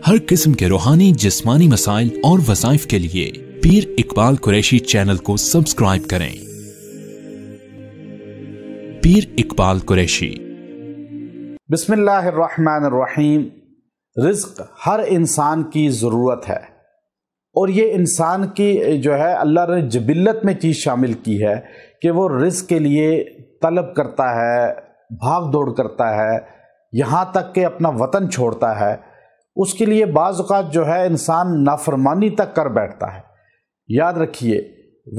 ہر قسم کے روحانی جسمانی مسائل اور وظائف کے لیے پیر اقبال قریشی چینل کو سبسکرائب کریں۔ پیر اقبال قریشی۔ بسم اللہ الرحمن الرحیم۔ رزق ہر انسان کی ضرورت ہے، اور یہ انسان کی جو ہے اللہ نے جبلت میں چیز شامل کی ہے کہ وہ رزق کے لیے طلب کرتا ہے، بھاگ دوڑ کرتا ہے، یہاں تک کہ اپنا وطن چھوڑتا ہے۔ اس کے لیے بعض اوقات جو ہے انسان نافرمانی تک کر بیٹھتا ہے۔ یاد رکھیے،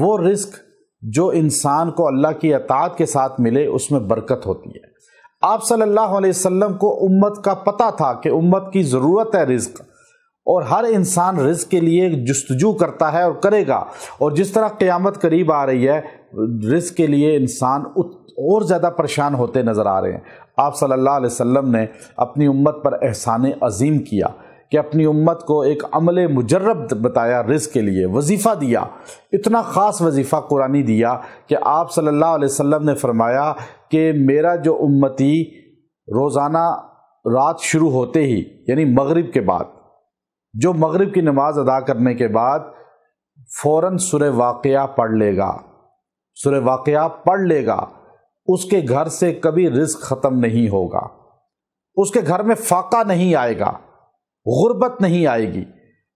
وہ رزق جو انسان کو اللہ کی اطاعت کے ساتھ ملے اس میں برکت ہوتی ہے۔ آپ صلی اللہ علیہ وسلم کو امت کا پتہ تھا کہ امت کی ضرورت ہے رزق، اور ہر انسان رزق کے لیے جستجو کرتا ہے اور کرے گا، اور جس طرح قیامت قریب آ رہی ہے رزق کے لیے انسان اور زیادہ پریشان ہوتے نظر آ رہے ہیں۔ آپ صلی اللہ علیہ وسلم نے اپنی امت پر احسان عظیم کیا کہ اپنی امت کو ایک عمل مجرب بتایا، رزق کے لیے وظیفہ دیا، اتنا خاص وظیفہ قرآنی دیا کہ آپ صلی اللہ علیہ وسلم نے فرمایا کہ میرا جو امتی روزانہ رات شروع ہوتے ہی یعنی مغرب کے بعد، جو مغرب کی نماز ادا کرنے کے بعد فوراً سورہ واقعہ پڑھ لے گا، سورہ واقعہ پڑھ لے گا، اس کے گھر سے کبھی رزق ختم نہیں ہوگا، اس کے گھر میں فاقہ نہیں آئے گا، غربت نہیں آئے گی۔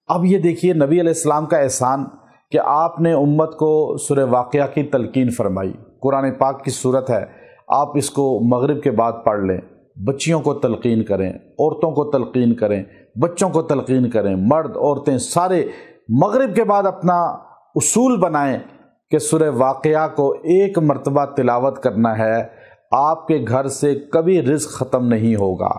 اب یہ دیکھیے نبی علیہ السلام کا احسان کہ آپ نے امت کو سورہ واقعہ کی تلقین فرمائی۔ قرآن پاک کی صورت ہے، آپ اس کو مغرب کے بعد پڑھ لیں، بچیوں کو تلقین کریں، عورتوں کو تلقین کریں، بچوں کو تلقین کریں، مرد عورتیں سارے مغرب کے بعد اپنا اصول بنائیں کہ سورہ واقعہ کو ایک مرتبہ تلاوت کرنا ہے۔ آپ کے گھر سے کبھی رزق ختم نہیں ہوگا،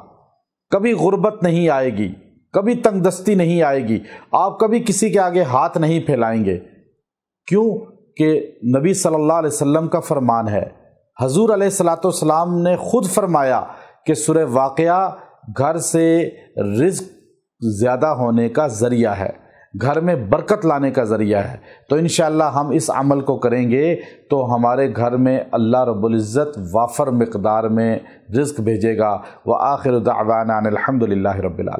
کبھی غربت نہیں آئے گی، کبھی تنگ دستی نہیں آئے گی، آپ کبھی کسی کے آگے ہاتھ نہیں پھیلائیں گے۔ کیوں کہ نبی صلی اللہ علیہ وسلم کا فرمان ہے، حضور علیہ الصلوۃ والسلام نے خود فرمایا کہ سورہ واقعہ گھر سے رزق زیادہ ہونے کا ذریعہ ہے، گھر میں برکت لانے کا ذریعہ ہے۔ تو انشاءاللہ ہم اس عمل کو کریں گے تو ہمارے گھر میں اللہ رب العزت وافر مقدار میں رزق بھیجے گا۔ وآخر دعوانا ان الحمد للہ رب العالمین۔